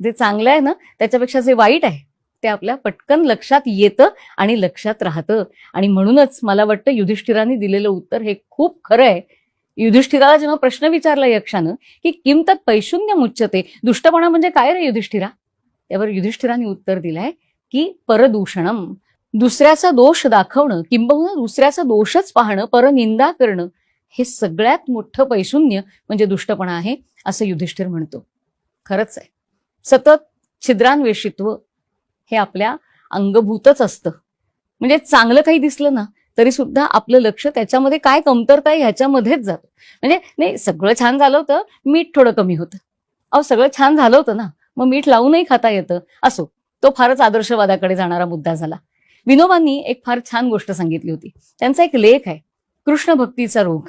जे चांगलं आहे ना त्याच्यापेक्षा जे वाईट आहे ते आपल्या पटकन लक्षात येतं आणि लक्षात राहतं. आणि म्हणूनच मला वाटतं युधिष्ठिराने दिलेलं उत्तर हे खूप खरं आहे. युधिष्ठिराला जेव्हा प्रश्न विचारला यक्षानं की किम तत् पैशून्यम उच्यते, दुष्टपणा म्हणजे काय रे युधिष्ठिरा, त्यावर युधिष्ठिराने उत्तर दिलंय की परदूषणम, दुसऱ्याचा दोष दाखवणं किंबहुना दुसऱ्याचा दोषच पाहणं, परनिंदा करणं, हे सगळ्यात मोठं पैशून्य म्हणजे दुष्टपणा आहे असं युधिष्ठिर म्हणतो. खरंच आहे. सतत छिद्रान्वेषित्व हे आपल्या अंगभूतच असतं. म्हणजे चांगलं काही दिसलं ना तरी सुद्धा आपलं लक्ष त्याच्यामध्ये काय कमतरता आहे ह्याच्यामध्येच जातं. म्हणजे नाही सगळं छान झालं होतं, मीठ थोडं कमी होतं. अहो सगळं छान झालं होतं ना, मग मीठ लावूनही खाता येतं. असो, तो फारच आदर्शवादाकडे जाणारा मुद्दा झाला. विनोबांनी एक फार छान गोष्ट सांगितली होती. त्यांचा एक लेख आहे कृष्ण भक्तीचा रोग.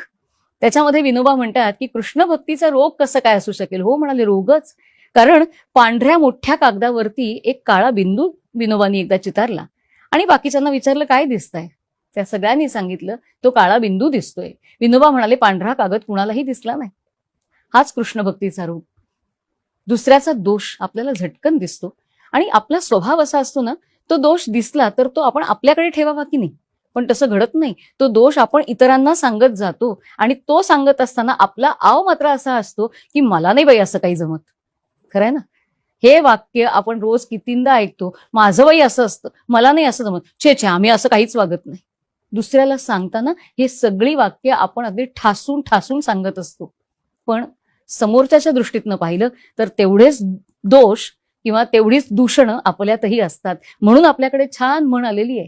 त्याच्यामध्ये विनोबा म्हणतात की कृष्ण भक्तीचा रोग कसं काय असू शकेल. हो म्हणाले, रोगच. कारण पांढऱ्या मोठ्या कागदावरती एक काळा बिंदू विनोबांनी एकदा चितारला आणि बाकीच्यांना विचारलं काय दिसतंय. त्या सगळ्यांनी सांगितलं तो काळा बिंदू दिसतोय. विनोबा म्हणाले पांढरा कागद कुणालाही दिसला नाही. हाच कृष्ण भक्तीचा रोग. दुसऱ्याचा दोष आपल्याला झटकन दिसतो आणि आपला स्वभाव असा असतो ना, तो दोष दिसला तर तो आपण आपल्याकडे ठेवावा की नाही. पण तसं घडत नाही. तो दोष आपण इतरांना सांगत जातो आणि तो सांगत असताना आपला आव मात्र असा असतो की मला नाही बाई असं काही जमत. खरंय ना. हे वाक्य आपण रोज कितींदा ऐकतो. माझं बाई असं असतं, मला नाही असं जमत, छे छे आम्ही असं काहीच वागत नाही. दुसऱ्याला सांगताना हे सगळी वाक्य आपण अगदी ठासून ठासून सांगत असतो. पण समोरच्याच्या दृष्टीतनं पाहिलं तर तेवढेच दोष किंवा तेवढीच दूषणं आपल्यातही असतात. म्हणून आपल्याकडे छान म्हण आलेली आहे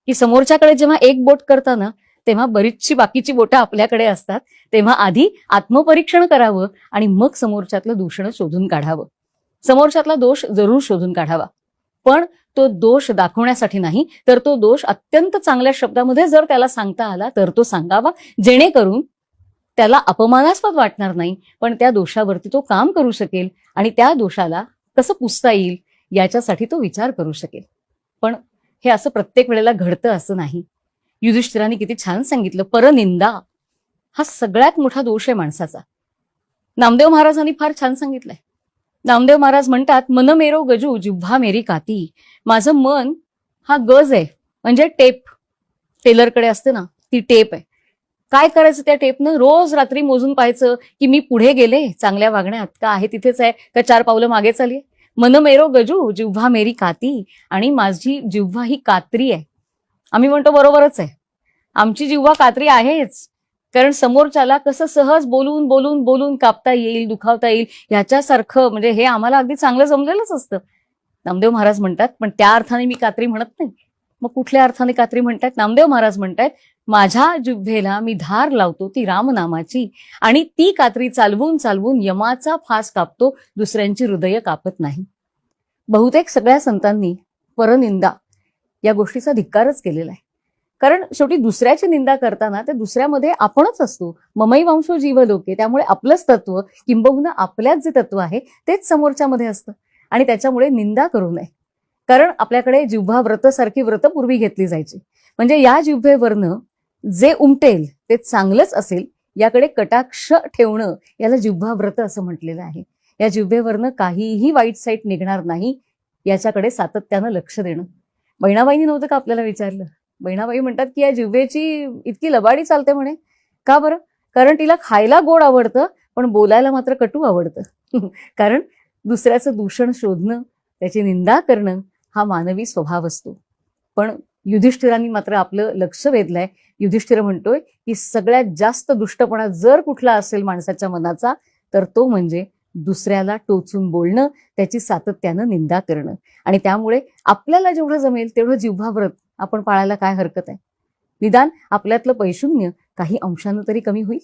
की समोरच्याकडे जेव्हा एक बोट करताना तेव्हा बरीचशी बाकीची बोटं आपल्याकडे असतात. तेव्हा आधी आत्मपरीक्षण करावं आणि मग समोरच्यातलं दूषण शोधून काढावं. समोरच्यातला दोष जरूर शोधून काढावा, पण तो दोष दाखवण्यासाठी नाही, तर तो दोष अत्यंत चांगल्या शब्दामध्ये जर त्याला सांगता आला तर तो सांगावा, जेणेकरून त्याला अपमानास्पद वाटणार नाही, पण त्या दोषावरती तो काम करू शकेल आणि त्या दोषाला कसं पुसता येईल याच्यासाठी तो विचार करू शकेल. पण हे असं प्रत्येक वेळेला घडतं असं नाही. युधिष्ठिराने किती छान सांगितलं, परनिंदा हा सगळ्यात मोठा दोष आहे माणसाचा. नामदेव महाराजांनी फार छान सांगितलंय. नामदेव महाराज म्हणतात, मन मेरो गजू जिव्हा मेरी काती. माझं मन हा गज आहे, म्हणजे टेप. टेलरकडे असते ना ती टेप आहे. काय करायचं त्या टेपनं, रोज रात्री मोजून पाहायचं की मी पुढे गेले चांगल्या वागण्यात का आहे तिथेच आहे का 4 पावलं मागे चालली. मन मेरो गजू जिव्हा मेरी काती, आणि माझी जिव्हा ही कात्री आहे. आम्ही म्हणतो बरोबरच आहे, आमची जिव्हा कात्री आहेच, कारण समोरच्याला कसं सहज बोलून बोलून बोलून कापता येईल, दुखावता येईल याच्यासारखं, म्हणजे हे आम्हाला अगदी चांगलं जमलेलंच असतं. नामदेव महाराज म्हणतात, पण त्या अर्थाने मी कात्री म्हणत नाही. मग कुठल्या अर्थाने कात्री म्हणतात. नामदेव महाराज म्हणतात, माझ्या जिव्हेला मी धार लावतो ती रामनामाची, आणि ती कात्री चालवून चालवून यमाचा फास कापतो, दुसऱ्यांची हृदय कापत नाही. बहुतेक सगळ्या संतांनी परनिंदा या गोष्टीचा धिक्कारच केलेला आहे. कारण शेवटी दुसऱ्याची निंदा करताना ते दुसऱ्यामध्ये आपणच असतो. ममै वंशो जीव लोके, त्यामुळे आपलंच तत्व किंबहुना आपल्यात जे तत्व आहे तेच समोरच्यामध्ये असतं आणि त्याच्यामुळे निंदा करू नये. कारण आपल्याकडे जिव्हा व्रत सारखी व्रत पूर्वी घेतली जायची. म्हणजे या जिव्हेवरनं जे उमटेल ते चांगलंच असेल याकडे कटाक्ष ठेवणं, याला जिव्हा व्रत असं म्हटलेलं आहे. या जिव्हेवरनं काहीही वाईट साईट निघणार नाही याच्याकडे सातत्यानं लक्ष देणं. बहिणाबाईंनी नव्हतं का आपल्याला विचारलं. बहिणाबाई म्हणतात की या जिव्हेची इतकी लबाडी चालते म्हणे. का बरं? कारण तिला खायला गोड आवडतं पण बोलायला मात्र कटू आवडतं. कारण दुसऱ्याचं दूषण शोधणं, त्याची निंदा करणं हा मानवी स्वभाव असतो. पण युधिष्ठिरांनी मात्र आपलं लक्ष वेधलंय. युधिष्ठिर म्हणतोय की सगळ्यात जास्त दुष्टपणा जर कुठला असेल माणसाच्या मनाचा तर तो म्हणजे दुसऱ्याला टोचून बोलणं, त्याची सातत्यानं निंदा करणं. आणि त्यामुळे आपल्याला जेवढं जमेल तेवढं जिव्हाव्रत आपण पाळायला काय हरकत आहे. निदान आपल्यातलं पैशून्य काही अंशानं तरी कमी होईल.